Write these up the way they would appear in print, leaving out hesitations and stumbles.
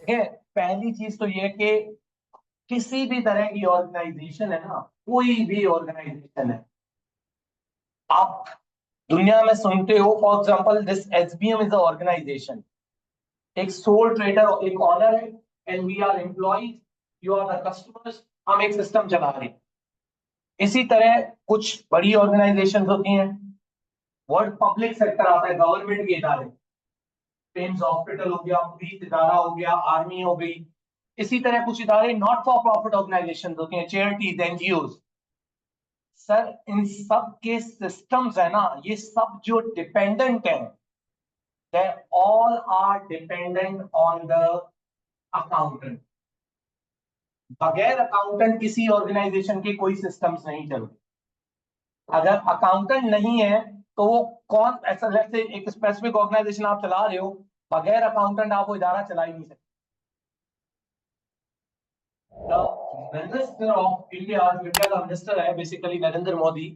ठीक है। पहली चीज तो ये कि किसी भी तरह की ऑर्गेनाइजेशन है ना, कोई भी ऑर्गेनाइजेशन है, आप दुनिया में सुनते हो, for example this SBM is a organisation, एक सोल ट्रेडर, एक ऑनर है, and we are employees, you are the customers, हम एक सिस्टम चला रहे हैं। इसी तरह कुछ बड़ी ऑर्गेनाइजेशन होती हैं, वर्ड पब्लिक सेक्टर आता है, गवर्नमेंट के इदारे, पेम्स हॉस्पिटल हो गया, पुलिस इदारा हो गया, आर्मी हो गई। इसी तरह कुछ इदारे नॉट फॉर प्रॉफिट ऑर्गेनाइजेशन होती हैं, चैरिटीज, एनजीओ। सर इन सब के सिस्टम्स है ना, ये सब जो डिपेंडेंट है, they all are dependent on the accountant. बगैर अकाउंटेंट किसी ऑर्गेनाइजेशन के कोई सिस्टम्स नहीं चलते। अगर अकाउंटेंट नहीं है तो वो कौन, ऐसा जैसे एक स्पेसिफिक ऑर्गेनाइजेशन आप चला रहे हो, बगैर अकाउंटेंट आप वो इदारा चला ही नहीं सकते। मिनिस्टर ऑफ इंडिया, जो इंडिया का मिनिस्टर है बेसिकली नरेंद्र मोदी,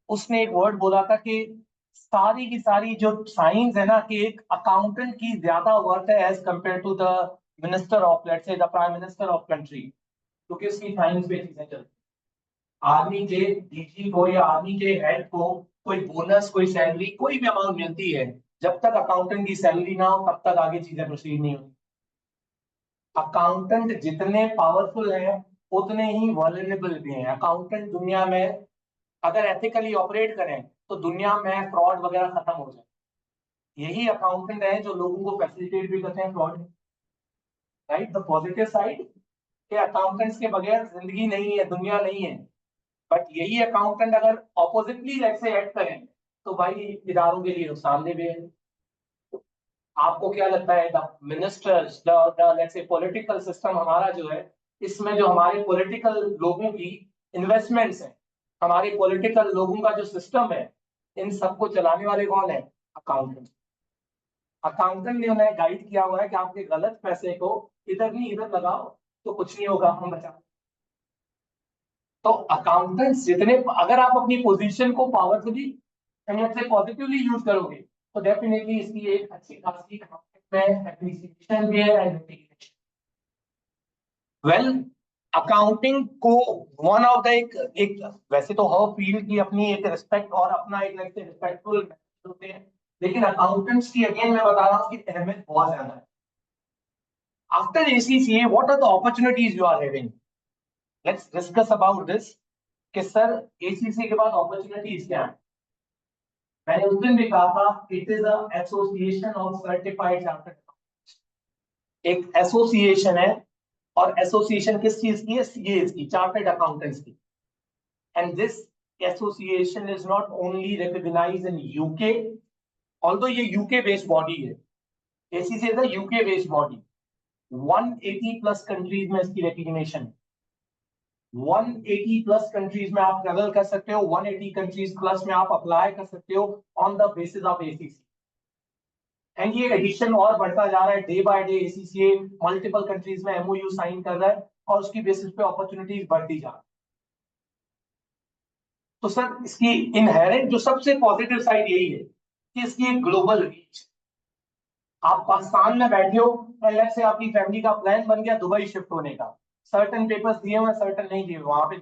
उसने एक वर्ड बोला था कि सारी की सारी जो साइंस है ना, कि एक अकाउंटेंट की ज्यादा वर्थ है as compare to the minister of, let's say the prime minister of country, क्योंकि उसकी साइंस पे चीजें चलती। आर्मी के डीजी को या आर्मी के हेड को कोई बोनस, कोई सैलरी, कोई भी अमाउंट मिलती है, जब तक अकाउंटेंट की सैलरी ना हो तब तक आगे चीजें प्रोसीड नहीं होती। अकाउंटेंट जितने पावरफुल हैं उतने ही वल्नरेबल भी हैं। अकाउंटेंट दुनिया में अगर एथिकली ऑपरेट करें तो दुनिया में फ्रॉड वगैरह खत्म हो जाए। यही अकाउंटेंट है जो लोगों को फैसिलिटेट भी करते हैं fraud. Right, the positive side, के अकाउंटेंट्स के बगैर जिंदगी नहीं है, दुनिया नहीं है। बट यही अकाउंटेंट अगर ऑपोजिटली लेट से एक्ट करें तो भाई इदारों के लिए नुकसानदेह भी है। आपको क्या लगता है, the ministers, the let's say political system हमारा जो है, इसमें जो हमारे पॉलिटिकल लोगों की इन्वेस्टमेंट्स हैं, हमारे पॉलिटिकल लोगों का जो सिस्टम है, इन सबको चलाने वाले कौन है? अकाउंटेंट। अकाउंटेंट ने उन्हें गाइड किया हुआ है कि आपके गलत पैसे को इधर नहीं इधर लगाओ तो कुछ नहीं होगा, हम बचा। तो अकाउंटेंट्स जितने, अगर आप अपनी पोजीशन को पावरफुली से पॉजिटिवली यूज करोगे तो डेफिनेटली इसकी एक अच्छी खासी में एप्रिसिएशन भी है एंड recognition। वेल, अकाउंटिंग को वन ऑफ द एक वैसे तो हर फील्ड की अपनी एक रिस्पेक्ट और अपना एक रिस्पेक्टफुल होते हैं, लेकिन अकाउंटेंट्स की अगेन मैं बता रहा हूँ कि अहमियत बहुत ज्यादा है। After ACCA what are the opportunities you are having? Let's discuss about this कि सर एसीसी के बाद अपॉर्चुनिटीज क्या है। मैंने उस दिन भी कहा था, it is association of certified chartered, एक एसोसिएशन है। और एसोसिएशन किस चीज की है? सीएस की, चार्टर्ड अकाउंटेंट्स की। And this association is not only recognised in UK, although ये यूके बेस्ड बॉडी है, ACC is a UK based body. 180 plus countries में इसकी रिकॉग्निशन, 180 प्लस कंट्रीज में आप ट्रेवल कर सकते हो, 180 कंट्रीज प्लस में आप अप्लाई कर सकते हो on the basis of ACC. And ये एडिशन और बढ़ता जा रहा है day by day, ACCA multiple countries में एमओयू साइन कर रहा है और उसकी बेसिस पे अपॉर्चुनिटीज बढ़ती जा रही है। तो सर इसकी इनहेरेंट जो सबसे पॉजिटिव साइड यही है कि इसकी एक ग्लोबल रीच। आप पाकिस्तान में बैठे हो, अलग से आपकी फैमिली का प्लान बन गया दुबई शिफ्ट होने का, सर्टन पेपर्स दिए हुए, सर्टन नहीं दिए, वहां पे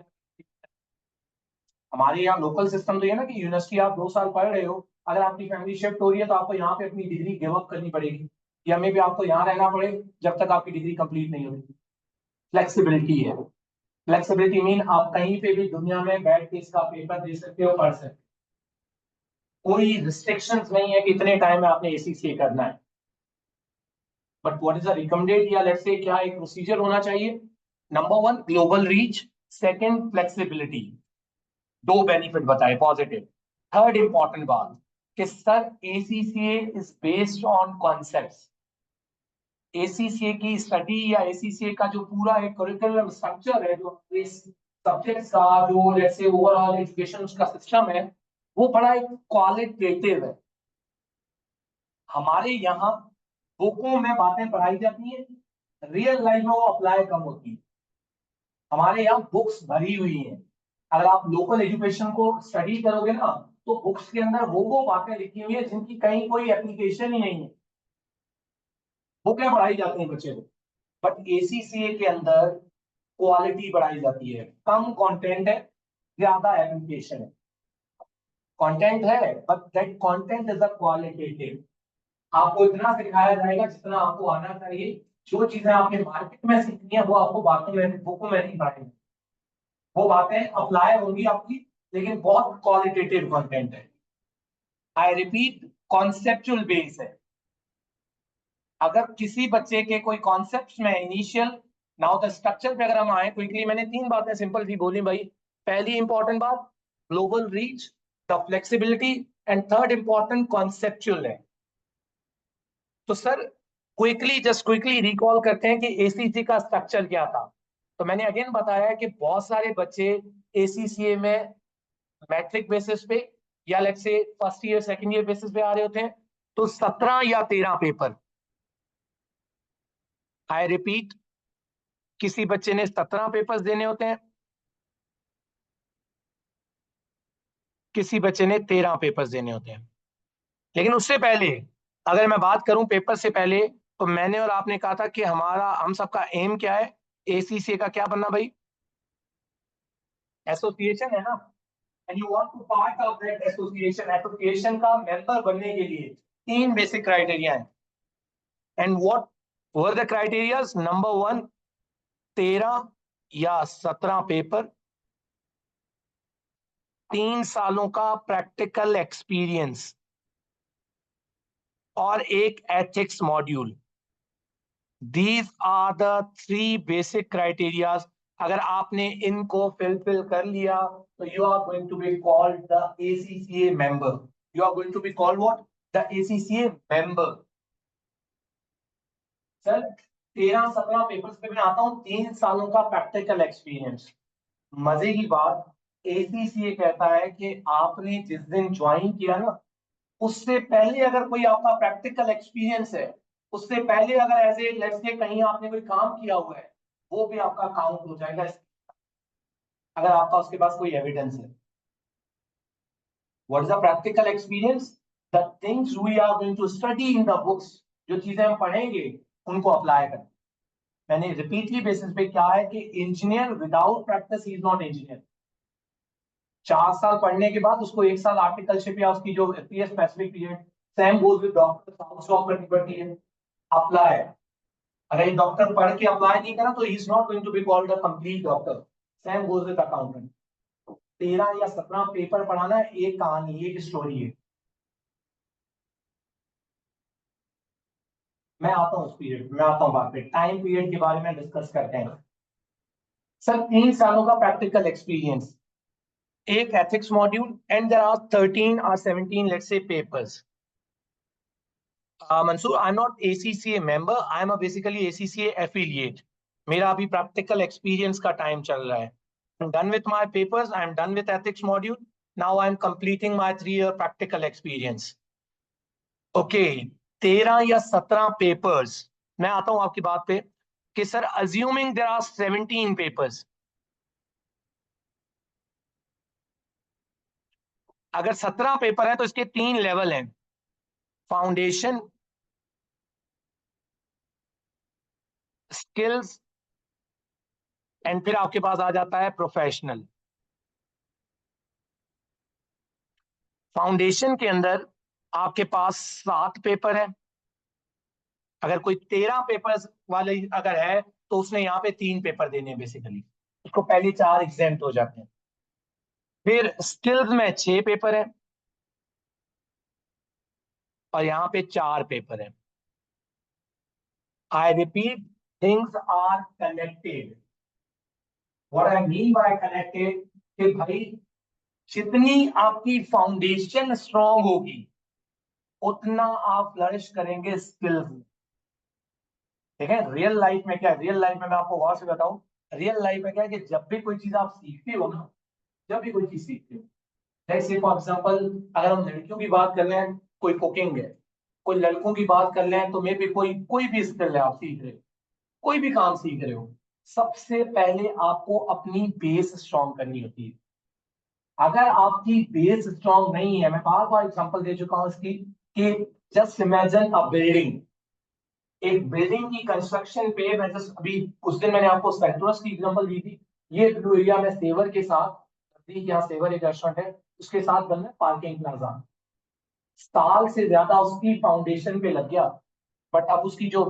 हमारे यहाँ लोकल सिस्टम तो ये ना कि यूनिवर्सिटी आप 2 साल पढ़ रहे हो, अगर आपकी फैमिली शिफ्ट हो रही है तो आपको यहाँ पे अपनी डिग्री गिव अप करनी पड़ेगी, या मे भी आपको यहाँ रहना पड़े जब तक आपकी डिग्री कंप्लीट नहीं होगी। फ्लेक्सिबिलिटी है। फ्लेक्सिबिलिटी मीन आप कहीं पे भी दुनिया में बैठ के इसका पेपर दे सकते हो, पढ़ सकते हो। कोई रिस्ट्रिक्शंस नहीं है कि इतने टाइम में आपने एसीसीए करना है। But what is the recommended, या लेट्स से क्या एक प्रोसीजर होना चाहिए? Number one, global reach. Second, flexibility. दो बेनिफिट बताए पॉजिटिव। थर्ड इंपॉर्टेंट बात कि sir ACCA is based on concepts. ACCA की स्टडी या एसीसीए का जो पूरा एक करिकुलम स्ट्रक्चर है, जो इस सब्जेक्ट्स का जो जैसे ओवरऑल एजुकेशन का सिस्टम है, वो बड़ा एक क्वालिटेटिव है। हमारे यहाँ बुकों में बातें पढ़ाई जाती है, रियल लाइफ में वो अप्लाई कम होती है। हमारे यहाँ बुक्स भरी हुई हैं, अगर आप लोकल एजुकेशन को स्टडी करोगे ना तो बुक्स के अंदर वो बातें लिखी हुई है जिनकी कहीं कोई एप्लीकेशन ही नहीं है, बुकें पढ़ाई जाती हैं बच्चे को। बट एसीसीए के अंदर क्वालिटी बढ़ाई जाती है। कम कंटेंट है, ज्यादा एप्लीकेशन है। कंटेंट है but that content is a qualitative. आपको इतना सिखाया जाएगा जितना आपको आना चाहिए। जो चीजें आपने मार्केट में सीखनी है वो आपको बातों में बुकों में नहीं पढ़ाएंगे। वो बातें अप्लाई होंगी आपकी, लेकिन बहुत क्वालिटेटिव कंटेंट है। आई रिपीट, कॉन्सेप्चुअल बेस है। अगर किसी बच्चे के कोई कॉन्सेप्ट में इनिशियल, नाउ द स्ट्रक्चर पे अगर हम आए क्विकली, मैंने 3 बातें सिंपल सी बोली भाई। पहली इंपॉर्टेंट बात global reach, the flexibility, and third important conceptual है। तो सर क्विकली रिकॉल करते हैं कि एसीसी का स्ट्रक्चर क्या था। तो मैंने अगेन बताया कि बहुत सारे बच्चे एसीसीए में मैट्रिक बेसिस पे या let's say first year second year basis पे आ रहे होते हैं। तो 17 या 13 पेपर, आई रिपीट, किसी बच्चे ने 17 पेपर्स देने होते हैं, किसी बच्चे ने 13 पेपर्स देने होते हैं। लेकिन उससे पहले अगर मैं बात करूं पेपर से पहले, तो मैंने और आपने कहा था कि हम सबका एम क्या है, एसीसी का क्या बनना भाई, एसोसिएशन है ना। And you want to part of that association. Association का मेंबर बनने के लिए 3 बेसिक क्राइटेरिया है। And what were the criterias? Number 1, 13 या 17 पेपर, 3 सालों का प्रैक्टिकल एक्सपीरियंस और एक ethics module. These are the 3 basic criterias. अगर आपने इनको फिल कर लिया तो you are going to be called the ACCA member. You are going to be called what? The ACCA member. Sir 13-17 papers पे मैं आता हूँ, 3 सालों का प्रैक्टिकल एक्सपीरियंस। मजे की बात, एसीसीए कहता है कि आपने जिस दिन ज्वाइन किया ना, उससे पहले अगर कोई आपका प्रैक्टिकल एक्सपीरियंस है, उससे पहले अगर एज ए लेट्स से कहीं आपने कोई काम किया हुआ है, वो भी आपका काउंट हो जाएगा अगर आपका उसके पास कोई एविडेंस है। What is the practical experience? The things we are going to study in the books. जो चीजें हम पढ़ेंगे उनको अप्लाई करें। मैंने रिपीटली बेसिस पे क्या है कि engineer without practice is not engineer. 4 साल पढ़ने के बाद उसको 1 साल आर्टिकलशिप या उसकी जो specific period, same goes with doctor, south stop करनी पड़ती है। अप्लाई, अगर एक डॉक्टर पढ़ के अप्लाई नहीं करा तो he is not going to be called a complete doctor. Same goes with accountant. 13 या 17 पेपर पढ़ाना एक कहानी, एक स्टोरी है। मैं आता हूँ उस पीरियड, मैं आता हूँ बात पे, टाइम पीरियड के बारे में डिस्कस करते हैं। सर 3 सालों का प्रैक्टिकल एक्सपीरियंस, एक ethics module, and there are 13 or 17 let's say papers. Mansoor, I'm not ACCA member. I'm a basically ACCA affiliate. मेरा अभी प्रैक्टिकल एक्सपीरियंस का टाइम चल रहा है। I'm done with my papers. I'm done with ethics module. Now I'm completing my 3-year practical experience. Okay, 13 या 17 papers. मैं आता हूं आपकी बात पे कि sir assuming there are 17 papers, अगर 17 पेपर है तो इसके 3 लेवल हैं, फाउंडेशन, स्किल्स, एंड फिर आपके पास आ जाता है प्रोफेशनल। फाउंडेशन के अंदर आपके पास 7 पेपर है। अगर कोई 13 पेपर्स वाले अगर है तो उसने यहाँ पे 3 पेपर देने हैं बेसिकली, उसको पहले 4 एग्जाम्प्ट हो जाते हैं। फिर स्किल्स में 6 पेपर है और यहाँ पे 4 पेपर है। I repeat, things are connected. What I mean by connected, कि भाई जितनी आपकी फाउंडेशन स्ट्रांग होगी उतना आप फ्लरिश करेंगे स्किल्स में। ठीक है, रियल लाइफ में क्या है, रियल लाइफ में मैं आपको गौर से बताऊं, रियल लाइफ में क्या है कि जब भी कोई चीज आप सीखते हो ना, जब भी कोई चीज सीखते हो, जैसे फॉर एग्जाम्पल अगर हम लड़कियों की बात कर लें, कोई कुकिंग है, कोई लड़कों की बात कर लें तो मे भी कोई कोई भी स्किल है आप सीख रहे हो, कोई भी काम सीख रहे हो, सबसे पहले आपको अपनी बेस स्ट्रांग करनी होती है। अगर आपकी बेस स्ट्रांग नहीं है, मैं बार बार एग्जांपल दे चुका हूं इसकी, कि जस्ट इमेजिन अ बिल्डिंग। एक बिल्डिंग की कंस्ट्रक्शन पे मैं जस्ट अभी उस दिन मैंने आपको सेंट्रोस की एग्जांपल दी थी। ये ब्लू एरिया में सेवर के साथ, यहाँ सेवर एक रेस्टोरेंट है, उसके साथ बनना है पार्किंग प्लाजा। साल से ज्यादा उसकी फाउंडेशन पे लग गया, बट अब उसकी जो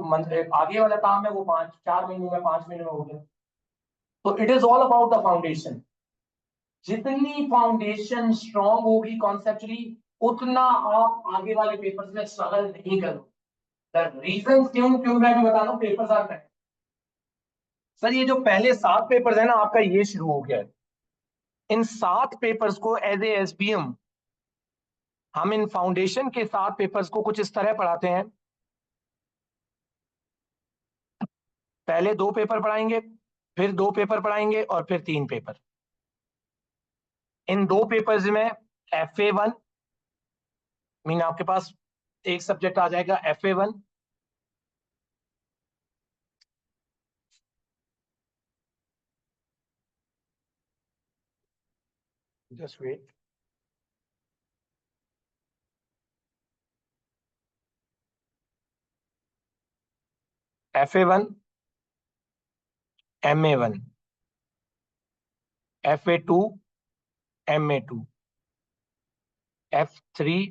आगे वाला काम है वो 5-4 महीनों में 5 महीनों में हो गया। तो it is all about the foundation. जितनी फाउंडेशन स्ट्रांग होगी कॉन्सेप्चुअली, उतना आप आगे वाले पेपर्स में स्ट्रगल नहीं करोगे। द रीजन क्यों क्यों मैं भी बता रहा हूँ, पेपर्स आर करेक्ट। सर ये जो पहले 7 पेपर्स है ना आपका, ये शुरू हो गया है। इन 7 पेपर्स को एज ए एसबीएम हम इन फाउंडेशन के 7 पेपर्स को कुछ इस तरह पढ़ाते हैं। पहले 2 पेपर पढ़ाएंगे, फिर 2 पेपर पढ़ाएंगे और फिर 3 पेपर। इन 2 पेपर्स में FA1 मीन आपके पास एक सब्जेक्ट आ जाएगा FA1, just wait, FA1, MA1, FA2, MA2, F3,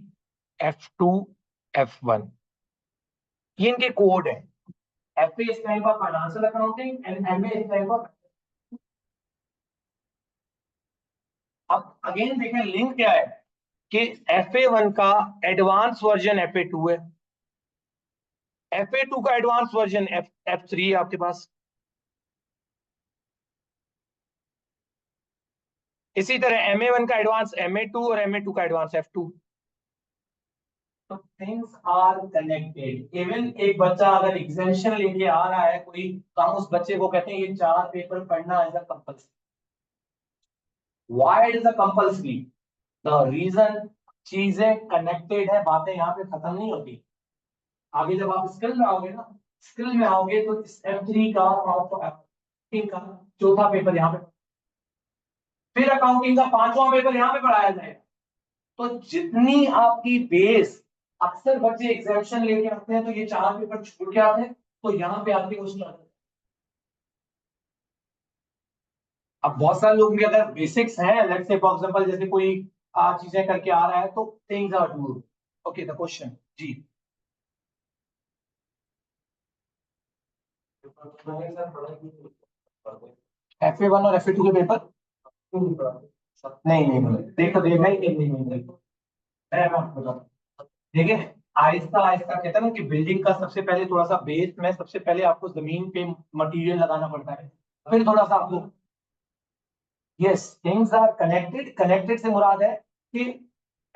F2, F1, ये इनके कोड है। FA stand for financial accounting and MA stand for. अब अगेन देखें लिंक क्या है कि FA1 का एडवांस वर्जन FA2 है, FA2 का एडवांस वर्जन F3 है आपके पास। इसी तरह MA1 का एडवांस MA2 और MA2 का एडवांस F2। तो थिंग्स आर कनेक्टेड। इवन एक बच्चा अगर एग्जामिनेशन लेके आ रहा है कोई, तो हम उस बच्चे को कहते हैं ये 4 पेपर पढ़ना as a compulsory. Why it is a compulsory? The reason, चीजें कनेक्टेड है, बातें यहाँ पे खत्म नहीं होती। आगे जब आप स्किल में आओगे ना, स्किल में आओगे तो इस F3 का और अकाउंटिंग का चौथा पेपर यहाँ पे, फिर अकाउंटिंग का 5वां पेपर यहाँ पे पढ़ाया जाएगा। तो जितनी आपकी बेस, अक्सर बच्चे एग्जामिनेशन लेके आते हैं तो ये 4 पेपर छोड़ के आते हैं, तो यहाँ पे आते क्वेश्चन। अब बहुत सारे लोग भी अगर बेसिक्स हैं, लेट्स से फॉर एग्जांपल जैसे कोई चीजें करके आ रहा है, तो things are do okay the question जी। FA1 और FA2 के पेपर नहीं नहीं नहीं, देखो देखना ही नहीं नहीं नहीं, मैं आपको बताऊं। देखिए, आहिस्ता आहिस्ता कहते हैं ना कि बिल्डिंग का सबसे पहले थोड़ा सा बेस में, सबसे पहले आपको जमीन पे मटेरियल लगाना पड़ता है, फिर थोड़ा सा आपको। Yes, things are connected. Connected से मुराद है कि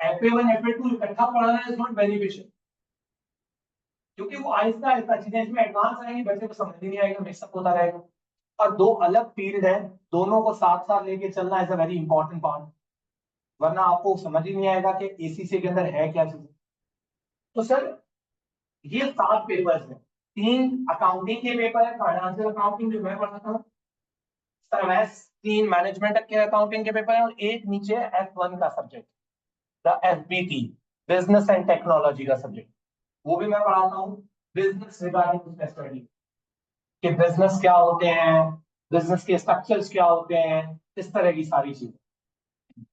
FA1 FA2 इकट्ठा पढ़ाना इज नॉट बेनिफिशियल, क्योंकि वो आहिस्ता आहिस्ता चीजें इसमें एडवांस आएंगी, बच्चे को समझ ही नहीं आएगा, मिक्सअप होता रहेगा। और 2 अलग फील्ड है, दोनों को साथ साथ लेके चलना is a very important part, वरना आपको समझ ही नहीं आएगा कि ACC के अंदर है क्या चीज। तो सर ये 7 पेपर्स हैं। 3 अकाउंटिंग के पेपर है, फाइनेंशियल अकाउंटिंग जो मैं पढ़ाता हूँ, सर्वैस 3 मैनेजमेंट के अकाउंटिंग के पेपर है, और एक नीचे F1 का subject, the FBT, business and technology का सब्जेक्ट, वो भी मैं पढ़ाता हूँ। बिजनेस रिगार्डिंग स्टडी, कि बिजनेस क्या होते हैं, बिजनेस के स्ट्रक्चर्स क्या होते हैं, इस तरह की सारी चीजें।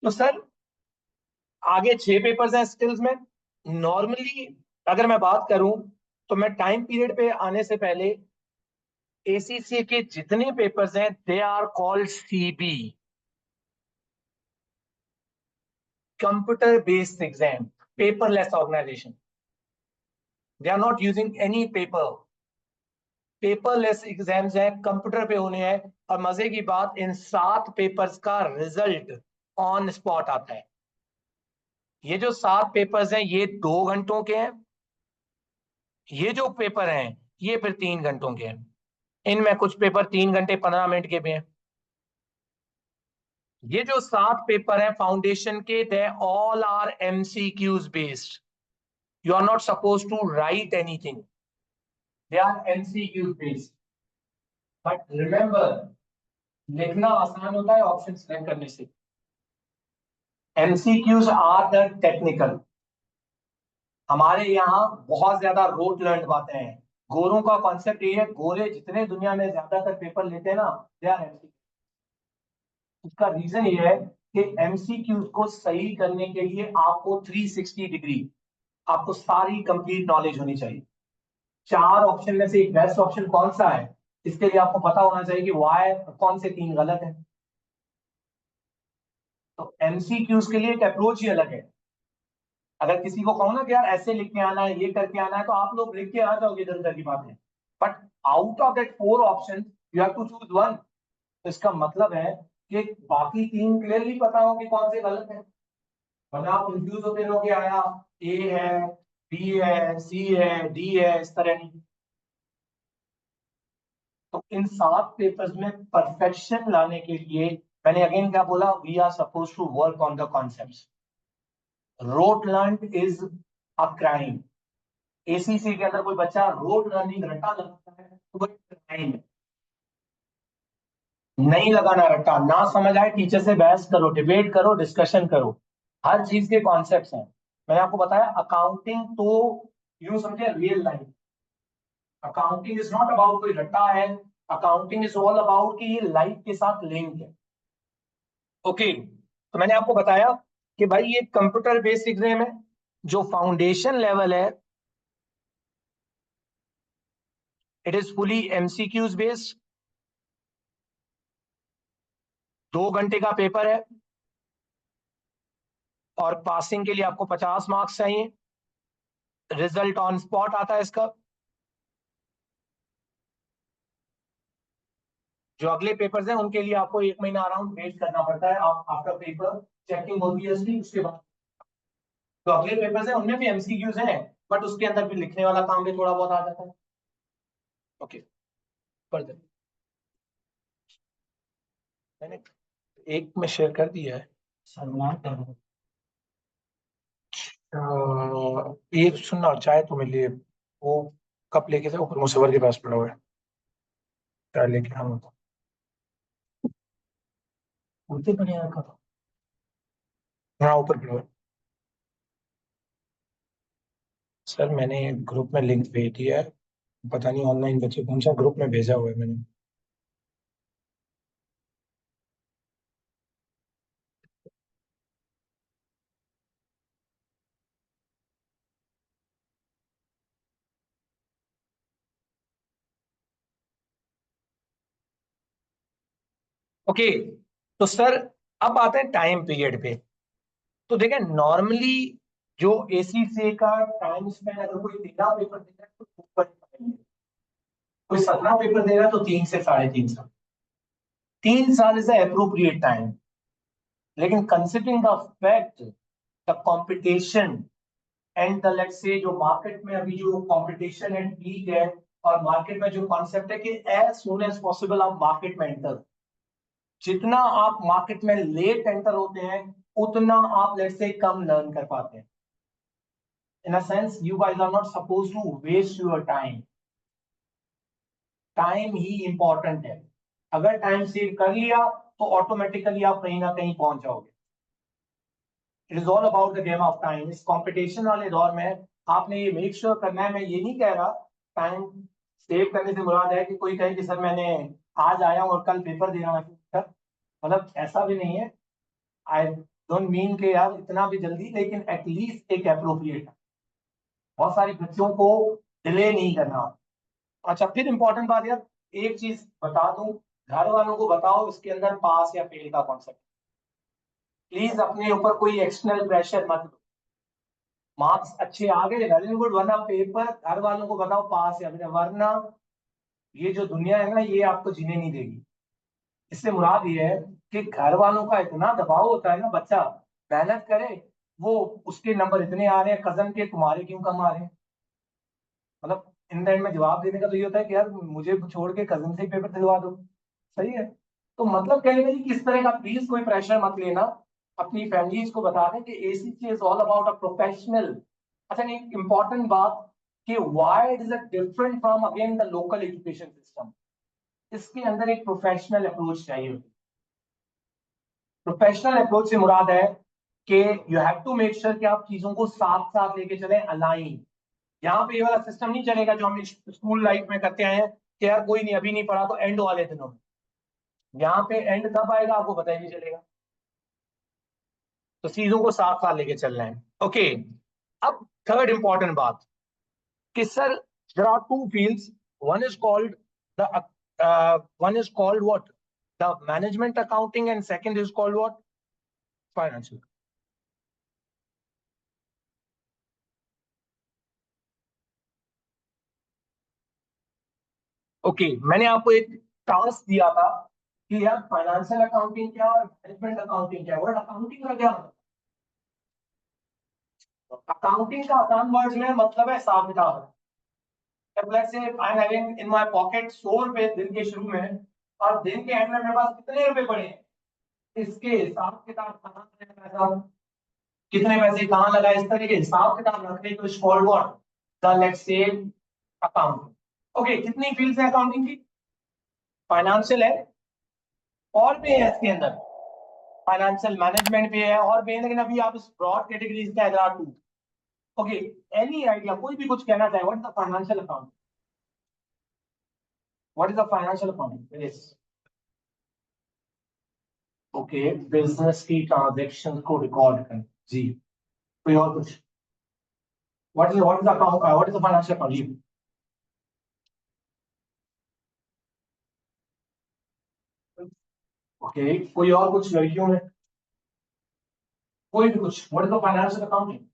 तो सर आगे 6 पेपर्स हैं स्किल्स में। नॉर्मली अगर मैं बात करूं, तो मैं टाइम पीरियड पे आने से पहले ACC के जितने पेपर्स हैं they are called CB, computer based exam, paperless organisation. They are not using any paper, paperless exams हैं, कंप्यूटर पे होने हैं। और मजे की बात, इन 7 पेपर्स का रिजल्ट ऑन स्पॉट आता है। ये जो 7 पेपर्स हैं ये 2 घंटों के हैं, ये जो पेपर हैं ये फिर 3 घंटों के हैं। इनमें कुछ पेपर 3 घंटे 15 मिनट के भी हैं। ये जो 7 पेपर हैं फाउंडेशन के, they all are MCQs based. You are not suppose to write anything, they are MCQs based. But remember, लिखना आसान होता है ऑप्शन सेलेक्ट करने से। MCQs आर द टेक्निकल, हमारे यहाँ बहुत ज्यादा रोट लर्न बातें हैं। गोरों का कॉन्सेप्ट ये है, गोरे जितने दुनिया में ज्यादातर पेपर लेते हैं ना, दे आर एमसीक्यू। उसका रीजन ये है कि एमसीक्यू को सही करने के लिए आपको 360 डिग्री, आपको सारी कंप्लीट नॉलेज होनी चाहिए। चार ऑप्शन में से एक बेस्ट ऑप्शन कौन सा है, इसके लिए आपको पता होना चाहिए कि वाई कौन से तीन गलत है। तो एमसीक्यूज के लिए एक अप्रोच ही अलग है। अगर किसी को कहो ना कि यार ऐसे लिख के आना है, ये करके आना है, तो आप लोग लिख के आ जाओगे इधर उधर की बातें। But out of that four option you have to choose one. तो इसका मतलब है कि बाकी तीन क्लियरली पता हो कि कौन से गलत है, वरना आप कंफ्यूज होते रहोगे। आया ए है, बी है, सी है, डी है, इस तरह नहीं। तो इन सात पेपर्स में परफेक्शन लाने के लिए मैंने अगेन क्या बोला, we are suppose to work on the concepts. Rote learn is a crime. ACC के अंदर कोई बच्चा रोट लर्निंग रट्टा लगाता है तो वो क्राइम है। नहीं लगाना रट्टा, ना समझ आए टीचर से बहस करो, डिबेट करो, डिस्कशन करो। हर चीज के कॉन्सेप्ट्स हैं। मैंने आपको बताया अकाउंटिंग तो यूं समझे real life. Accounting is not about कोई रट्टा है। अकाउंटिंग इज ऑल अबाउट कि ये लाइफ के साथ लिंक है। ओके, तो मैंने आपको बताया कि भाई ये कंप्यूटर बेस्ड एग्जाम है। जो फाउंडेशन लेवल है, it is fully MCQs based. 2 घंटे का पेपर है और पासिंग के लिए आपको 50 मार्क्स चाहिए। रिजल्ट ऑन स्पॉट आता है इसका। जो अगले पेपर्स हैं उनके लिए आपको 1 महीना अराउंड वेट करना पड़ता है। आप आफ्टर पेपर चेकिंग होती है उसकी, उसके बाद जो अगले पेपर्स हैं उनमें भी एमसीक्यूज हैं, बट उसके अंदर भी लिखने वाला काम भी थोड़ा बहुत आ जाता है। ओके, फर्दर मैंने एक में शेयर कर दिया है। सलमान ये सुनना चाहे तो मेरे लिए वो कप लेके जाओ, ऊपर मुसवर के पास पड़ा हुआ है। क्या लेके हम ऊपर बढ़िया रखा था। हाँ ऊपर पड़ा हुआ है। सर मैंने ग्रुप में लिंक भेज दिया है। पता नहीं ऑनलाइन बच्चे कौन सा ग्रुप में भेजा हुआ है मैंने। ओके, तो सर अब आते हैं टाइम पीरियड पे। तो देखें नॉर्मली जो एसीसी का टाइम स्पेंड, अगर कोई 13 पेपर दे रहा है तो 2.5 year। कोई 17 पेपर दे रहा है तो 3 से 3.5 साल। 3 साल इज अप्रोप्रिएट टाइम। लेकिन considering the fact, the competition and the let's say जो मार्केट में अभी जो कंपटीशन एंड पीक है, और मार्केट में जो कॉन्सेप्ट है कि एज सुन एज पॉसिबल आप मार्केट में एंटर, जितना आप मार्केट में लेट एंटर होते हैं उतना आप लेट्स से कम लर्न कर पाते हैं। In a sense you guys are not suppose to waste your time. Time ही इंपॉर्टेंट है। अगर टाइम सेव कर लिया तो ऑटोमेटिकली आप कहीं ना कहीं पहुंच जाओगे। It is all about the game of time. इस कंपटीशन वाले दौर में आपने ये मेक श्योर करना है। मैं ये नहीं कह रहा टाइम सेव करने से मुराद है कि कोई कहे कि सर मैंने आज आया हूं और कल पेपर दे रहा हूं, मतलब ऐसा भी नहीं है। आई डोंट मीन के यार इतना भी जल्दी, लेकिन एटलीस्ट एक अप्रोप्रिएट। बहुत सारे बच्चों को डिले नहीं करना। अच्छा, फिर इंपॉर्टेंट बात यार, एक चीज बता दूं, घर वालों को बताओ इसके अंदर पास या फेल का कॉन्सेप्ट। प्लीज अपने ऊपर कोई एक्सटर्नल प्रेशर मत लो। मार्क्स अच्छे आ गए वेल एंड गुड, वरना पेपर घर वालों को बताओ पास या फेल, वरना ये जो दुनिया है ना ये आपको जीने नहीं देगी। इससे मुराद ये है कि घर वालों का इतना दबाव होता है ना, बच्चा मेहनत करे, वो उसके नंबर इतने आ रहे हैं कजन के, तुम्हारे क्यों कम आ रहे हैं। मतलब इन द एंड में जवाब देने का तो ये होता है कि यार मुझे छोड़ के कजन से ही पेपर दिलवा दो। सही है। तो मतलब कहने में कि इस तरह का प्लीज कोई प्रेशर मत लेना। अपनी फैमिलीज को बता दें कि ACC is all about a professional. अच्छा, एक इंपॉर्टेंट बात कि why it is a different from again the local education system. इसके अंदर एक प्रोफेशनल अप्रोच चाहिए होती है। प्रोफेशनल अप्रोच से मुराद है कि you have to make sure कि आप चीजों को साथ साथ लेके चले, अलाइन। यहाँ पे ये वाला सिस्टम नहीं चलेगा जो हम स्कूल लाइफ में करते आए हैं कि यार कोई नहीं अभी नहीं पढ़ा तो एंड वाले दिनों में। यहाँ पे एंड कब आएगा आपको पता ही नहीं चलेगा। तो चीजों को साथ साथ लेके चलना है। ओके, अब थर्ड इंपॉर्टेंट बात कि sir there are two fields, one is called the one is called what? The management accounting, and second is called what? Financial. Okay, मैंने आपको एक टास्क दिया था कि यार फाइनेंशियल अकाउंटिंग क्या और मैनेजमेंट अकाउंटिंग क्या। वर्ड अकाउंटिंग का क्या मतलब? अकाउंटिंग का आसान वर्ड में मतलब है हिसाब किताब। जब let's say I am having in my pocket 100 रुपए दिन के शुरू में, और दिन के एंड में मेरे पास कितने रुपए पड़े हैं, इसके हिसाब किताब कहाँ है पैसा, कितने पैसे कहाँ लगा, इस तरह के हिसाब किताब रखने को is called what? The let's say accounting. Okay, कितनी फील्ड्स है अकाउंटिंग की? फाइनेंशियल है, और भी है इसके अंदर, फाइनेंशियल मैनेजमेंट भी है और भी है, लेकिन अभी आप इस ब्रॉड कैटेगरीज का इधर टू। ओके, एनी आइडिया, कोई भी कुछ कहना चाहे, what is the financial account? What is the financial accounting? Yes. Okay, business की ट्रांजैक्शन को रिकॉर्ड करना जी। कोई और कुछ? What is account, what is the financial account? Okay, कोई और कुछ लड़कियों में? कोई भी कुछ, what is the financial accounting?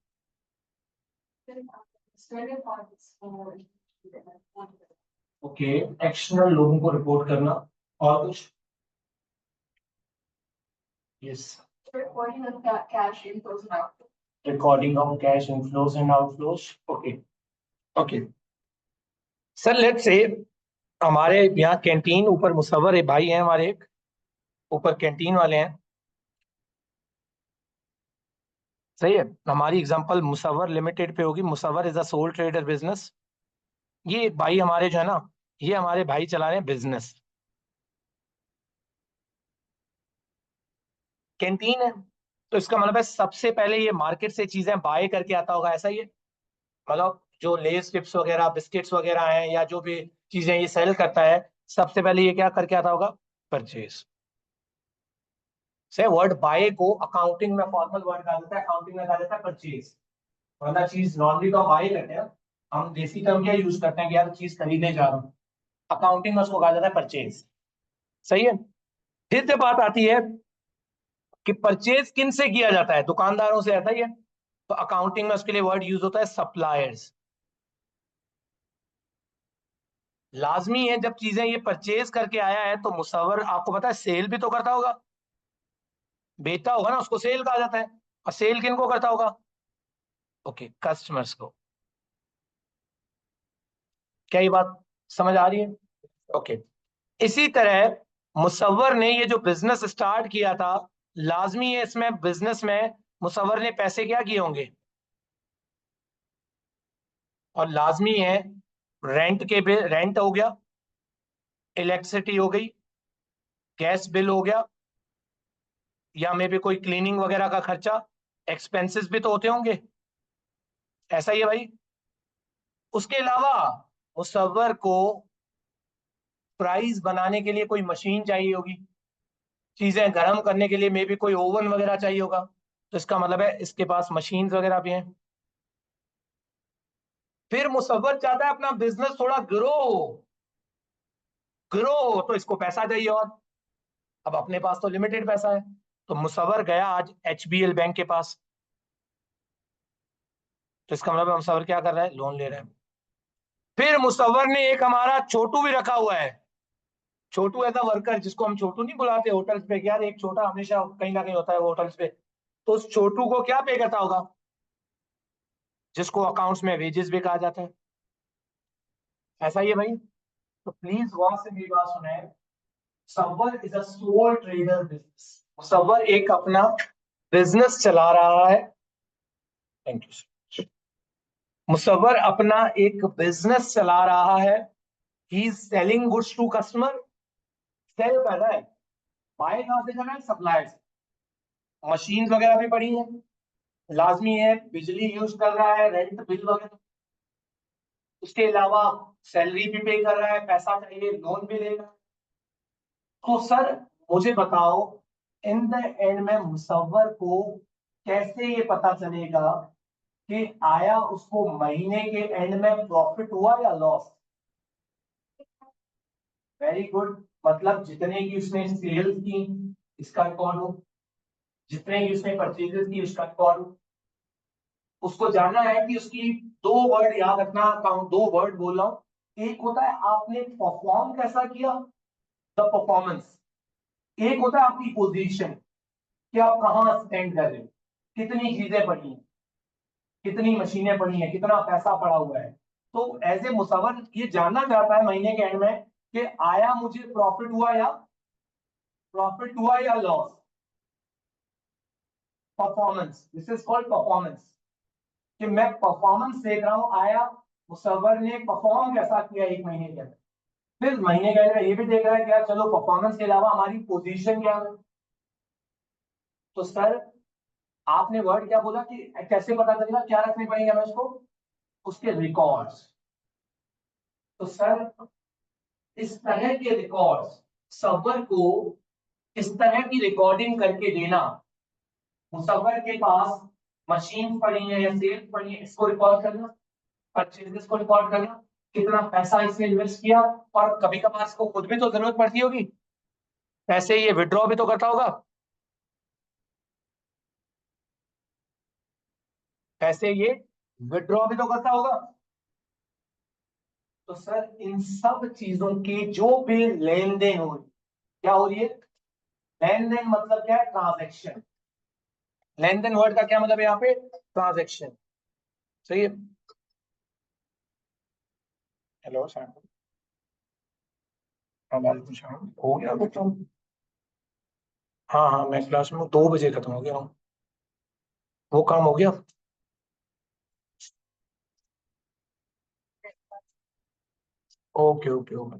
Okay, external लोगों को रिपोर्ट करना, और कुछ? Yes. Recording of cash inflows and outflows. Okay. Okay sir, let's say हमारे यहाँ कैंटीन ऊपर मुसव्वर भाई हैं हमारे, एक ऊपर कैंटीन वाले हैं, सही है। हमारी एग्जांपल मुसव्वर लिमिटेड पे होगी। Musavvar is a soul trader business. ये भाई हमारे जो है ना, ये हमारे भाई चला रहे हैं बिजनेस, कैंटीन है। तो इसका मतलब है सबसे पहले ये मार्केट से चीजें बाय करके आता होगा, ऐसा ही है। मतलब जो लेस चिप्स वगैरह, बिस्किट्स वगैरह हैं, या जो भी चीजें ये सेल करता है, सबसे पहले ये क्या करके आता होगा? परचेज से। वर्ड बाय को अकाउंटिंग में फॉर्मल वर्ड कहा जाता है, अकाउंटिंग में कहा जाता है परचेज। वरना चीज नॉर्मली तो बाय करते हैं, हम देसी टर्म क्या यूज करते हैं कि यार चीज खरीदने जा रहा हूँ। अकाउंटिंग में उसको कहा जाता है परचेज, सही है। फिर से बात आती है कि परचेज किन से किया जाता है, दुकानदारों से, ऐसा ही है। तो अकाउंटिंग में उसके लिए वर्ड यूज होता है सप्लायर्स। लाजमी है जब चीजें ये परचेज करके आया है तो मुसव्वर आपको पता है सेल भी तो करता होगा, बेचता होगा ना, उसको सेल कहा जाता है। और सेल किन को करता होगा? ओके, कस्टमर्स को। क्या ये बात समझ आ रही है? ओके। इसी तरह मुसव्वर ने ये जो बिजनेस स्टार्ट किया था, लाजमी है इसमें बिजनेस में मुसव्वर ने पैसे क्या किए होंगे, और लाजमी है रेंट के बिल, रेंट हो गया, इलेक्ट्रिसिटी हो गई, गैस बिल हो गया, या मे भी कोई क्लीनिंग वगैरह का खर्चा, एक्सपेंसेस भी तो होते होंगे, ऐसा ही है भाई। उसके अलावा मुसव्वर को प्राइस बनाने के लिए कोई मशीन चाहिए होगी, चीजें गर्म करने के लिए मे भी कोई ओवन वगैरह चाहिए होगा। तो इसका मतलब है इसके पास मशीन वगैरह भी हैं। फिर मुसव्वर चाहता है अपना बिजनेस थोड़ा ग्रो, ग्रो तो इसको पैसा चाहिए, और अब अपने पास तो लिमिटेड पैसा है। तो मुसव्वर गया आज HBL बैंक के पास। तो इसका मतलब मुसव्वर क्या कर रहा है? लोन ले रहा है। फिर मुसव्वर ने एक हमारा छोटू भी रखा हुआ है। छोटू एज अ वर्कर, जिसको हम छोटू नहीं बुलाते होटल्स पे, यार एक छोटा हमेशा कहीं ना कहीं होता है होटल्स पे। तो उस छोटू को क्या पे करता होगा? जिसको अकाउंट्स में वेजेस भी कहा जाता है, ऐसा ही है भाई। तो प्लीज गौर से मेरी बात सुने। Musavvar is a soul trader business. Musavvar एक अपना बिजनेस चला रहा है। Thank you. मुसव्वर अपना एक बिजनेस चला रहा है। He is selling goods to customer. Sell कर रहा है, बाय कहां से कर रहा है? सप्लायर से। मशीन वगैरह भी पड़ी है, लाजमी है, बिजली यूज कर रहा है, रेंट बिल वगैरह, उसके अलावा सैलरी भी पे कर रहा है, पैसा चाहिए लोन भी लेगा। तो सर मुझे बताओ, इन द एंड में मुसव्वर को कैसे ये पता चलेगा कि आया उसको महीने के एंड में प्रॉफिट हुआ या लॉस? वेरी गुड, मतलब जितने की उसने सेल्स की इसका रिकॉर्ड हो, जितने की उसने परचेजेस की उसका रिकॉर्ड हो। उसको जानना है कि उसकी दो वर्ड याद रखना, काउंट दो वर्ड बोल रहा हूं। एक होता है आपने परफॉर्म कैसा किया, द परफॉर्मेंस। एक होता है आपकी पोजीशन, कि आप कहाँ स्टैंड कर रहे हो, कितनी चीजें पड़ी हैं, कितनी मशीनें पड़ी हैं, कितना पैसा पड़ा हुआ है। तो एज ए मुसव्वर ये जानना चाहता है महीने के एंड में कि आया मुझे प्रॉफिट हुआ या loss. Performance, this is called performance, कि मैं परफॉर्मेंस देख रहा हूं, आया मुसव्वर ने परफॉर्म कैसा किया एक महीने के अंदर। फिर महीने के अंदर ये भी देख रहा है कि यार चलो परफॉर्मेंस के अलावा हमारी पोजीशन क्या है। तो सर आपने वर्ड क्या बोला कि कैसे पता चलेगा, क्या रखने पड़ेंगे हमें उसको, उसके रिकॉर्ड्स। तो सर इस तरह के रिकॉर्ड्स मुसव्वर को इस तरह की रिकॉर्डिंग करके देना, मुसव्वर के पास मशीन पड़ी है या सेल्स पड़ी है, इसको रिकॉर्ड करना, परचेजेस को रिकॉर्ड करना, कितना पैसा इसने इन्वेस्ट किया। और कभी कभार इसको खुद भी तो जरूरत पड़ती होगी, पैसे ये विड्रॉ भी तो करता होगा, पैसे ये विड्रॉ भी तो करता होगा। तो सर इन सब चीजों की जो भी लेन देन हो रही, क्या हो रही है, लेन देन मतलब क्या है, ट्रांजेक्शन। लेन देन वर्ड का क्या मतलब है यहाँ पे, ट्रांजेक्शन। सही है। हेलो सर, वालेकुम सलाम, हो गया कुछ? हाँ हाँ, मैं क्लास में 2 बजे खत्म हो गया हूँ, वो काम हो गया। Okay okay okay.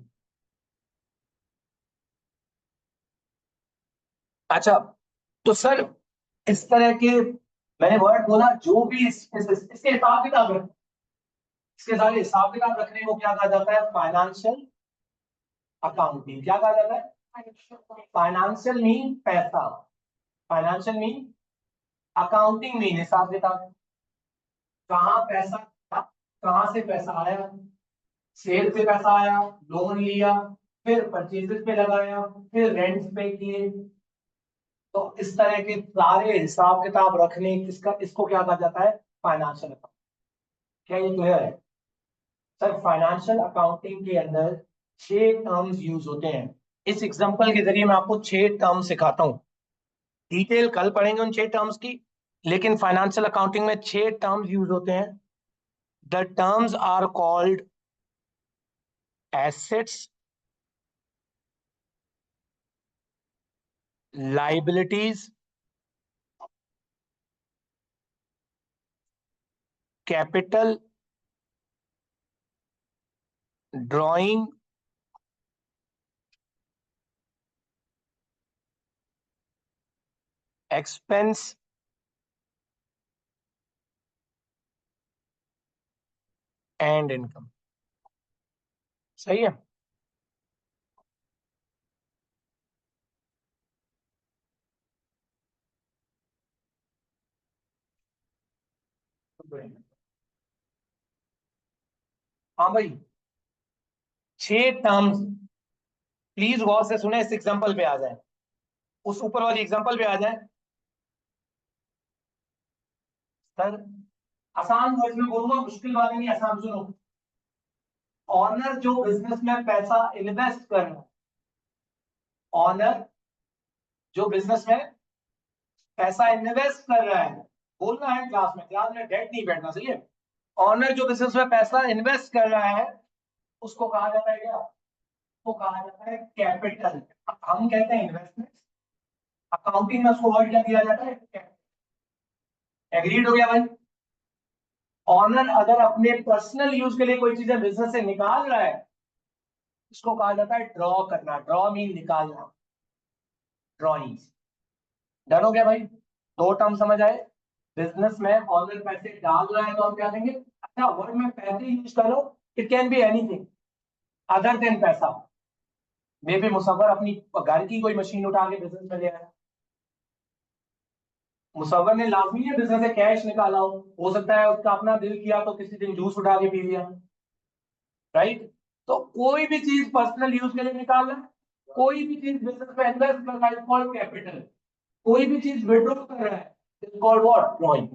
अच्छा, तो सर इस तरह के मैंने वर्ड बोला, जो भी इसके हिसाब किताब रख, इसके सारे हिसाब किताब रखने को क्या कहा जाता है, फाइनेंशियल अकाउंटिंग। क्या कहा जाता है, फाइनेंशियल मीन पैसा, फाइनेंशियल मीन, अकाउंटिंग मीन हिसाब किताब। कहाँ पैसा था, कहाँ से पैसा आया, सेल पे पैसा आया, लोन लिया, फिर परचेजेस पे लगाया, फिर रेंट्स पे किए। तो इस तरह के सारे हिसाब किताब रखने, इसका इसको क्या कहा जाता है, फाइनेंशियल अकाउंट। क्या ये क्लियर है? सर फाइनेंशियल अकाउंटिंग के अंदर 6 टर्म्स यूज होते हैं। इस एग्जांपल के जरिए मैं आपको 6 टर्म सिखाता हूँ, डिटेल कल पढ़ेंगे उन 6 टर्म्स की। लेकिन फाइनेंशियल अकाउंटिंग में 6 टर्म्स यूज होते हैं। The terms are called assets, liabilities, capital, drawing, expense and income. सही है। हाँ भाई, 6 टर्म्स, प्लीज गौर से सुने, इस एग्जांपल पे आ जाए, उस ऊपर वाली एग्जांपल पे आ जाए। सर आसान वर्ड में बोलूंगा, मुश्किल वाले नहीं, आसान सुनो। ऑनर जो बिजनेस में पैसा इन्वेस्ट कर रहा है, ऑनर जो बिजनेस में पैसा इन्वेस्ट कर रहा है, बोलना है क्लास में, क्लास में डेट नहीं बैठना, सही है। ऑनर जो बिजनेस में पैसा इन्वेस्ट कर रहा है, उसको कहा जाता है क्या, उसको कहा जाता है कैपिटल। हम कहते हैं इन्वेस्टमेंट, अकाउंटिंग में उसको वर्ड क्या दिया जाता है, एग्रीड हो गया भाई। ऑनर अगर अपने पर्सनल यूज के लिए कोई चीजें बिजनेस से निकाल रहा है, इसको कहा जाता है ड्रॉ करना, ड्रॉ मीन निकालना, ड्रॉइंग। डन हो गया भाई। दो टर्म समझ आए? बिजनेस में ऑनर पैसे डाल रहा है तो हम क्या देंगे? अच्छा, वर्ड में पैसे यूज करो, it can be anything other than पैसा। मे बी मुसव्वर अपनी घर की कोई मशीन उठा के बिजनेस में ले आया, मुसव्वर ने लाजमी है बिजनेस से कैश निकाला हो सकता है उसका अपना दिल किया तो किसी दिन जूस उठा के पी लिया, राइट? तो कोई भी चीज पर्सनल यूज के लिए निकाल रहा है, कोई भी चीज बिजनेस में इन्वेस्ट कर रहा है, कॉल्ड कैपिटल। कोई भी चीज विड्रॉ कर रहा है, is called what? Drawing.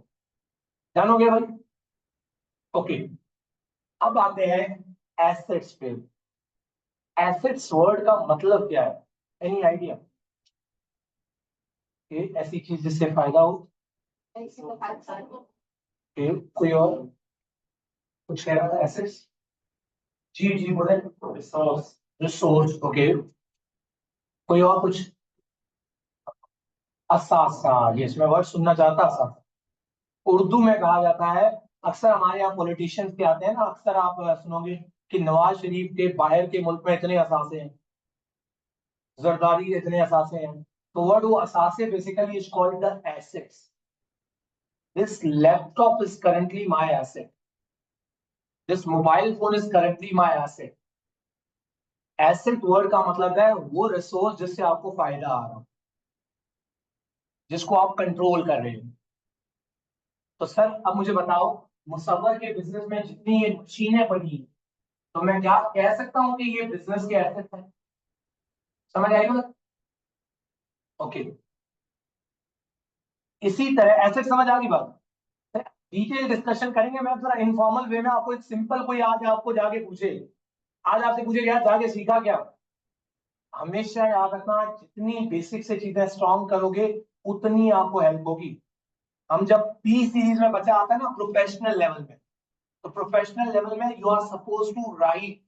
Done हो गया भाई? ओके, अब आते हैं एसेट्स पे। एसेट्स वर्ड का मतलब क्या है? Any idea? ऐसी चीज जिससे फायदा हो। कोई और कुछ कह रहा था? एसेट्स, जी जी बोले। Resource, resource, okay. कोई और कुछ? असासा, यस, मैं वर्ड सुनना चाहता असासा। उर्दू में कहा जाता है, अक्सर हमारे यहाँ पॉलिटिशियंस के आते हैं ना, अक्सर आप सुनोगे कि नवाज शरीफ के बाहर के मुल्क में इतने असासे हैं, जरदारी के इतने असासे हैं। तो वर्ड वो असासे basically is called the assets. This laptop is currently my asset, this mobile phone is currently my asset. Asset word का मतलब है वो रिसोर्स जिससे आपको फायदा आ रहा हो, जिसको आप कंट्रोल कर रहे हो। तो सर अब मुझे बताओ, मुसव्वर के बिजनेस में जितनी ये मशीनें पड़ी हैं, तो मैं क्या कह सकता हूँ कि ये बिजनेस के एसेट है? समझ आएगा? ओके, इसी तरह एसेट समझ आ गई बात? डिटेल डिस्कशन करेंगे, मैं थोड़ा इनफॉर्मल वे में आपको एक सिंपल, कोई आज आपको जाके पूछे, आज आपसे पूछे यार जाके सीखा क्या, हमेशा याद रखना, जितनी बेसिक से चीजें स्ट्रॉन्ग करोगे उतनी आपको हेल्प होगी। हम जब पी सीरीज में बचा आता है ना प्रोफेशनल लेवल में, तो प्रोफेशनल लेवल में you are suppose to write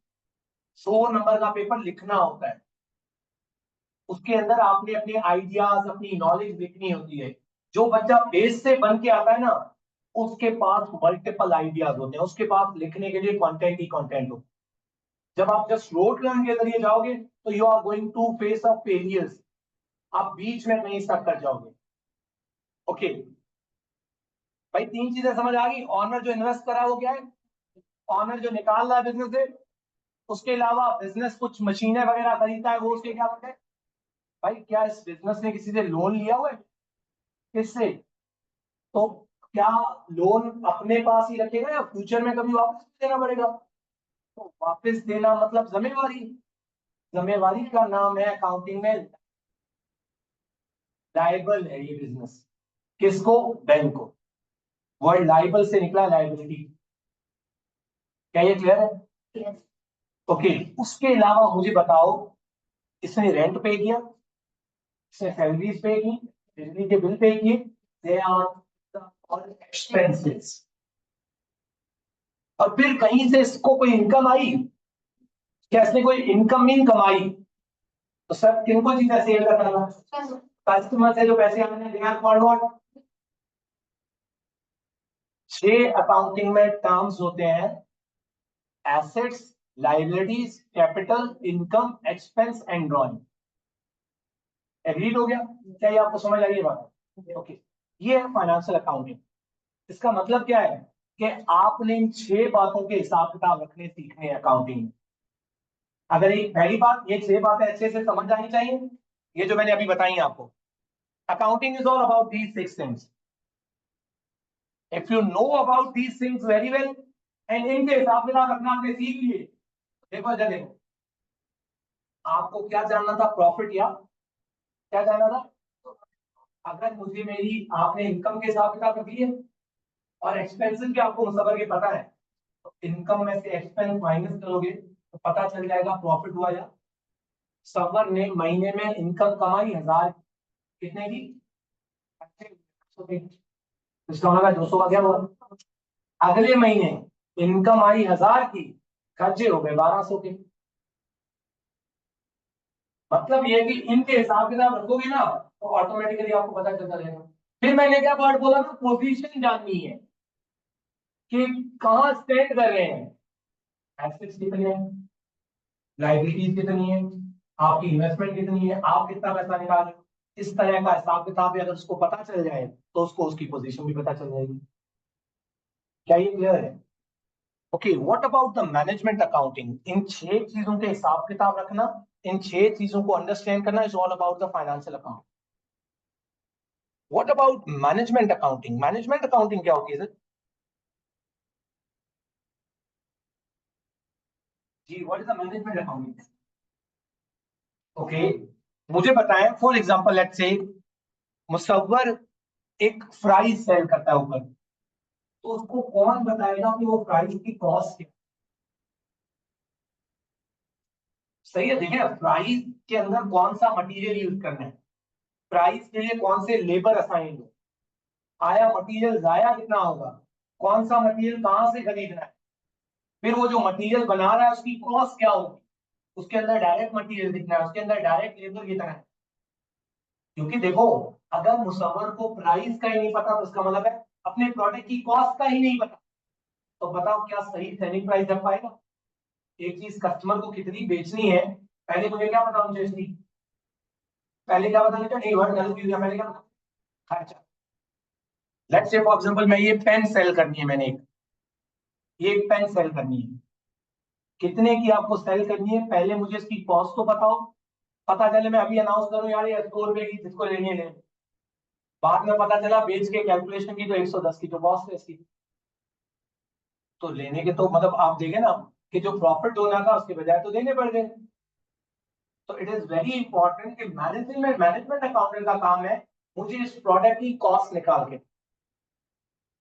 100 number का पेपर लिखना होता है, उसके अंदर आपने अपने आइडियाज अपनी नॉलेज लिखनी होती है। जो बच्चा बेस से बन के आता है ना, उसके पास मल्टीपल आइडियाज होते हैं, उसके पास लिखने के लिए कंटेंट ही कंटेंट होता है। जब आप जस्ट रोड लर्न के जरिए जाओगे तो you are going to face of failures, आप बीच में कहीं स्टक कर जाओगे। ओके भाई, तीन चीजें समझ आ गई? ऑनर जो इन्वेस्ट करा है वो क्या है? ऑनर जो निकाल रहा है बिजनेस से, उसके अलावा बिजनेस कुछ मशीनें वगैरह खरीदता है, वो उसके क्या होते हैं? भाई क्या इस बिजनेस ने किसी से लोन लिया हुआ है? किससे? तो क्या लोन अपने पास ही रखेगा या फ्यूचर में कभी वापस देना पड़ेगा? तो वापस देना मतलब जिम्मेवारी, जिम्मेवारी का नाम है अकाउंटिंग में लाइबल है ये बिजनेस। किसको? बैंक को। वर्ड लाइबल से निकला, लाइबिलिटी। क्या ये क्लियर है? yes. ओके, उसके अलावा मुझे बताओ, इसने रेंट पे किया, इसने सैलरीज पे की, बिजली के बिल पे किए, दे आर ऑल एक्सपेंसेस। और फिर कहीं से इसको कोई इनकम आई, क्या इसने कोई इनकम मीन कमाई? तो सर किनको चीजें सेल करना? कस्टमर से जो पैसे आने हैं, they are called what? 6 accounting में टर्म्स होते हैं: assets, liabilities, capital, income, expense and drawing. Agreed हो गया? क्या ये आपको समझ आई ये बात? ओके, ये है फाइनेंशियल अकाउंटिंग। इसका मतलब क्या है कि आपने इन 6 बातों के हिसाब किताब रखने सीखने हैं अकाउंटिंग में। अगर एक पहली बात, ये 6 बातें अच्छे से समझ आनी चाहिए, ये जो मैंने अभी बताई हैं आपको। Accounting is all about these 6 things. If you know about these things very well and इनके हिसाब किताब रखना आपने सीख लिए, देखो जगह देखो, आपको क्या जानना था? प्रॉफिट या क्या जानना था? अगर मुझे मेरी आपने इनकम के हिसाब किताब रख लिए और एक्सपेंसेस भी आपको मुसव्वर के पता है, तो इनकम में से एक्सपेंस माइनस करोगे तो पता चल जाएगा प्रॉफिट हुआ या। सवर ने महीने में इनकम कमाई 1000, कितने की? 200 की। इसका मतलब 200 का क्या हुआ? अगले महीने इनकम आई 1000 की, खर्चे हो गए 1200 के। मतलब ये कि इनके हिसाब किताब रखोगे ना तो ऑटोमेटिकली आपको पता चलता रहेगा। फिर मैंने क्या वर्ड बोला ना, पोजीशन जाननी है कि कहाँ स्टैंड कर रहे हैं, एसेट्स कितने हैं, लाइबिलिटीज कितनी है, आपकी इन्वेस्टमेंट कितनी है, आप कितना पैसा निकाल रहे हो। इस तरह का हिसाब किताब अगर उसको पता चल जाए तो उसको उसकी पोजीशन भी पता चल जाएगी। क्या ये क्लियर है? Okay, what about the management accounting? इन 6 चीजों के हिसाब किताब रखना, इन 6 चीजों को अंडरस्टैंड करना is all about the financial account. What about management accounting? Management accounting क्या होती है सर जी? What is the management accounting? Okay, मुझे बताएं for example let's say Musavvar एक प्राइस सेल करता है ऊपर, तो उसको कौन बताएगा कि वो प्राइस की कॉस्ट है? सही है, देखिए प्राइस के अंदर कौन सा मटेरियल यूज करना है, प्राइस के लिए कौन से लेबर असाइन हो, आया मटेरियल जाया कितना होगा, कौन सा मटेरियल कहां से खरीदना है, फिर वो जो मटेरियल बना रहा है उसकी कॉस्ट क्या होगी, उसके अंदर डायरेक्ट मटेरियल कितना है, उसके अंदर डायरेक्ट लेबर कितना है। क्योंकि देखो, अगर मुसव्वर को प्राइस का ही नहीं पता तो उसका मतलब है अपने प्रोडक्ट की कॉस्ट का ही नहीं पता, तो बताओ क्या सही सेलिंग प्राइस रख पाएगा? एक चीज कस्टमर को कितनी बेचनी है, पहले मुझे क्या पता मुझे इसकी, पहले क्या पता नहीं, नहीं वर्ड गलत यूज किया, पहले क्या पता खर्चा। लेट्स से फॉर एग्जांपल मैं ये पेन सेल करनी है, मैंने एक ये एक पेन सेल करनी है, कितने की आपको सेल करनी है, पहले मुझे इसकी कॉस्ट तो बताओ, पता चले मैं अभी अनाउंस करूं यार ये 100 रुपए की, जिसको लेनी है ले, बाद में पता चला बेच के कैलकुलेशन की तो 110 की जो कॉस्ट है इसकी, तो लेने के तो मतलब आप देखें ना कि जो प्रॉफिट होना था उसके बजाय तो देने पड़ गए। तो इट इज वेरी इंपॉर्टेंट कि मैनेजमेंट मैनेजमेंट अकाउंटेंट का काम है मुझे इस प्रोडक्ट की कॉस्ट निकाल के,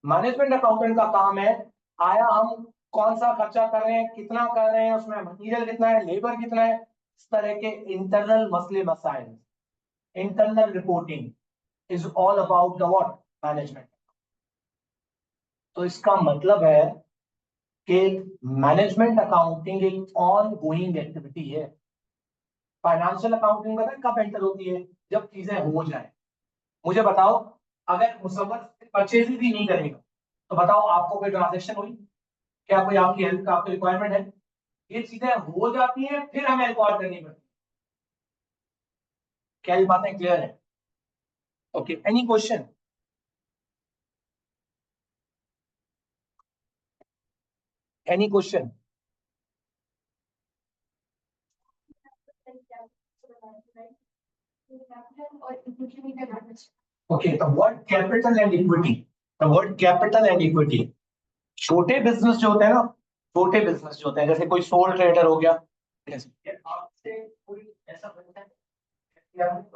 मैनेजमेंट अकाउंटेंट का काम है आया हम कौन सा खर्चा कर रहे हैं, कितना कर रहे हैं, उसमें मटेरियल कितना है, लेबर कितना है, इस तरह के इंटरनल मसले मसाइल, internal reporting is all about the what, management. तो इसका मतलब है कि मैनेजमेंट अकाउंटिंग एक ऑन गोइंग एक्टिविटी है। फाइनेंशियल अकाउंटिंग में कब एंटर होती है, जब चीजें हो जाए। मुझे बताओ, अगर मुसव्वर परचेज भी नहीं करेगा तो बताओ आपको कोई ट्रांजेक्शन हुई, क्या कोई आपकी हेल्प का आपकी रिक्वायरमेंट है? ये चीजें हो जाती हैं फिर हमें रिकॉर्ड करनी पड़ती है। क्या ये बातें क्लियर है? Okay, any question? Any question? Okay, the word capital and equity, the word capital and equity, छोटे बिजनेस जो होते हैं ना, छोटे बिजनेस जो होते हैं जैसे कोई सोल ट्रेडर हो गया, जैसे आपसे कोई ऐसा बनता है कि आप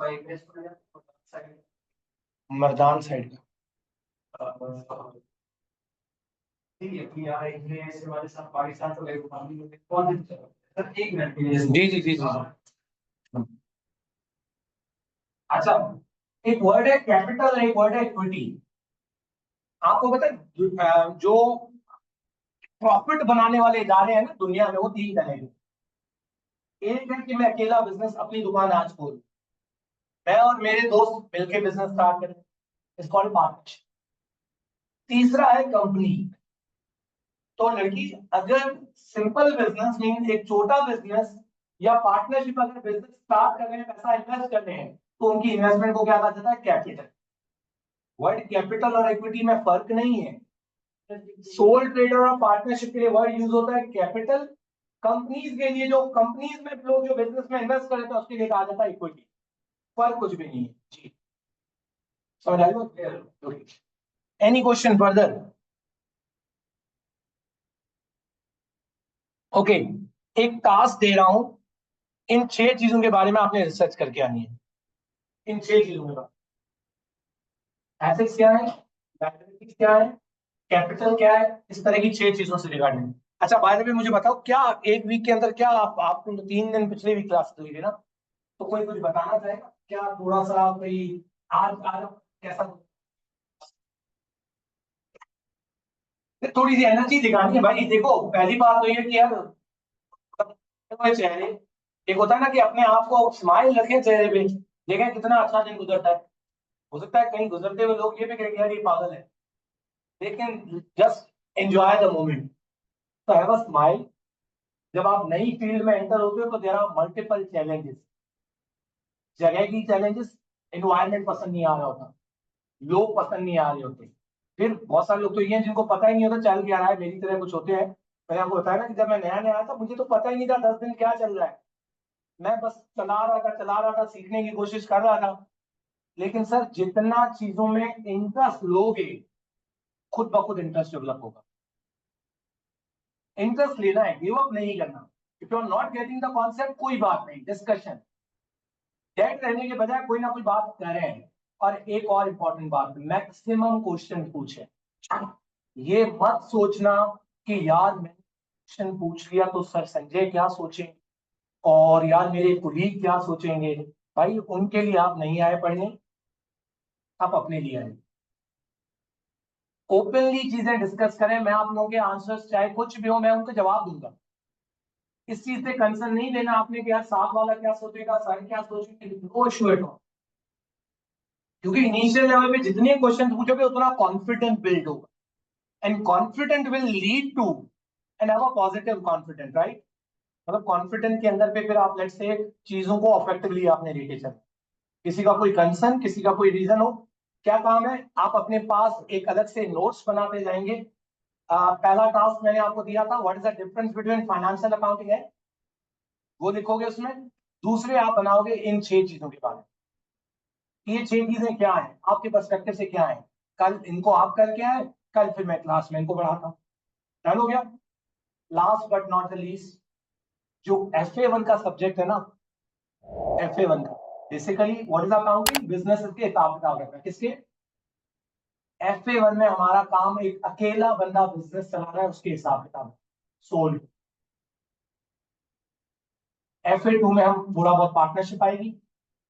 मर्दान साइड का ठीक है, कि यार एक ऐसे वाले साथ पाकिस्तान को लेकर कौन सी सर एक मिनट के लिए जी जी जी जी। अच्छा, एक वर्ड है कैपिटल, एक वर्ड है इक्विटी। आपको पता है जो प्रॉफिट बनाने वाले इदारे हैं ना दुनिया में वो 3 तरह के। एक है कि मैं अकेला बिजनेस अपनी दुकान आज खोलूं, मैं और मेरे दोस्त मिलकर बिजनेस स्टार्ट करें, इट्स कॉल्ड पार्टनरशिप। तीसरा है कंपनी। तो लड़की, अगर सिंपल बिजनेस मीन एक छोटा बिजनेस या पार्टनरशिप अगर बिजनेस स्टार्ट कर रहे हैं, पैसा इन्वेस्ट कर रहे हैं, तो उनकी इन्वेस्टमेंट को क्या कहा जाता है, कैपिटल। वर्ड कैपिटल और इक्विटी में फर्क नहीं है। सोल ट्रेडर और पार्टनरशिप के लिए वर्ड यूज होता है कैपिटल, कंपनीज के लिए जो कंपनीज में लोग जो बिजनेस में इन्वेस्ट कर रहे थे उसके लिए कहा जाता है इक्विटी। फर्क कुछ भी नहीं है जी। समझ आ गया? Any question further? ओके, एक टास्क दे रहा हूं, इन 6 चीजों के बारे में आपने रिसर्च करके आनी है। इन 6 चीजों के बारे में एसेट्स क्या है, लायबिलिटीज क्या है, कैपिटल क्या है, इस तरह की 6 चीजों से रिगार्डिंग। अच्छा बाय द वे मुझे बताओ, क्या एक वीक के अंदर क्या आपको 3 दिन पिछले वीक क्लास हुई थी ना, तो कोई कुछ बताना चाहेगा क्या, थोड़ा सा कोई आज आज कैसा, थोड़ी सी एनर्जी दिखानी है भाई। देखो पहली बात तो ये कि यार हुए चेहरे, एक होता है ना कि अपने आप को स्माइल रखें चेहरे पे, देखें कितना अच्छा दिन गुजरता है। हो सकता है कहीं गुजरते हुए लोग ये भी कहेंगे यार ये पागल है, लेकिन जस्ट एंजॉय द मोमेंट। तो हैव अ स्माइल। जब आप नई फील्ड में एंटर होते हो तो देयर आर मल्टीपल चैलेंजेस, जगह की चैलेंजेस, एनवायरमेंट पसंद नहीं आ रहा होता, लोग पसंद नहीं आ रहे होते। फिर बहुत सारे लोग तो ये हैं जिनको पता ही नहीं होता चल क्या रहा है, मेरी तरह कुछ होते हैं। मैंने आपको बताया ना कि जब मैं नया नया आया था मुझे तो पता ही नहीं था 10 दिन क्या चल रहा है, मैं बस चला रहा था, सीखने की कोशिश कर रहा था। लेकिन सर जितना चीजों में इंटरेस्ट लोगे खुद ब खुद इंटरेस्ट डेवलप होगा। इंटरेस्ट लेना है, गिव अप नहीं करना। If you are not getting the concept कोई बात नहीं, डिस्कशन, डेड रहने के बजाय कोई ना कोई बात करें। और एक और इंपॉर्टेंट बात, मैक्सिमम क्वेश्चन पूछें। ये मत सोचना कि यार मैंने क्वेश्चन पूछ लिया तो सर संजय क्या सोचेंगे और यार मेरे कुलीग क्या सोचेंगे। भाई उनके लिए आप नहीं आए पढ़ने, आप अपने लिए आए। ओपनली चीजें डिस्कस करें, मैं आप लोगों के आंसर्स चाहे कुछ भी हो मैं उनको जवाब दूंगा। इस चीज से कंसर्न नहीं लेना आपने कि यार साथ वाला क्या सोचेगा, सर क्या सोचेंगे, नो इशू एट ऑल। क्योंकि इनिशियल लेवल पे जितने क्वेश्चन पूछोगे उतना कॉन्फिडेंस बिल्ड होगा, and confident will lead to and have a positive confident, right. मतलब कॉन्फिडेंस के अंदर पे फिर आप लेट्स से चीजों को ऑफेक्टिवली आपने लेके चले। किसी का कोई कंसर्न, किसी का कोई रीजन हो, क्या काम है, आप अपने पास एक अलग से नोट्स बनाते जाएंगे। पहला टास्क मैंने आपको दिया था, what is the difference between financial accounting है, वो लिखोगे उसमें। दूसरे आप बनाओगे इन 6 चीजों के बारे में, ये 6 चीजें क्या है आपके पर्सपेक्टिव से, क्या है, कल इनको आप करके आए, कल फिर मैं क्लास में इनको पढ़ाता हूँ। डन हो गया। Last but not the least, जो FA1 का सब्जेक्ट है ना, FA1 का basically what is accounting, business के हिसाब किताब रखना। किसके? FA1 में हमारा काम एक अकेला बंदा बिजनेस चला रहा है उसके हिसाब किताब सोल्व। FA2 में हम थोड़ा बहुत पार्टनरशिप आएगी।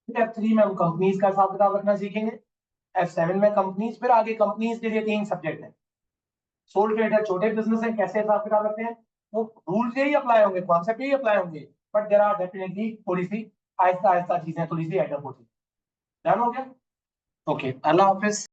फिर F3 में हम कंपनीज का हिसाब किताब रखना सीखेंगे। F7 में कंपनीज, फिर आगे कंपनीज के लिए 3 सब्जेक्ट है। सोल ट्रेडर छोटे बिजनेस है, कैसे हिसाब किताब रखते हैं, वो रूल्स यही अप्लाई होंगे, कॉन्सेप्ट यही अप्लाई होंगे, बट देयर आर डेफिनेटली थोड़ी सी आहिस्ता आहिस्ता चीजें थोड़ी सी एडअप होती है। डन हो गया। ओके, अल्लाह हाफिज।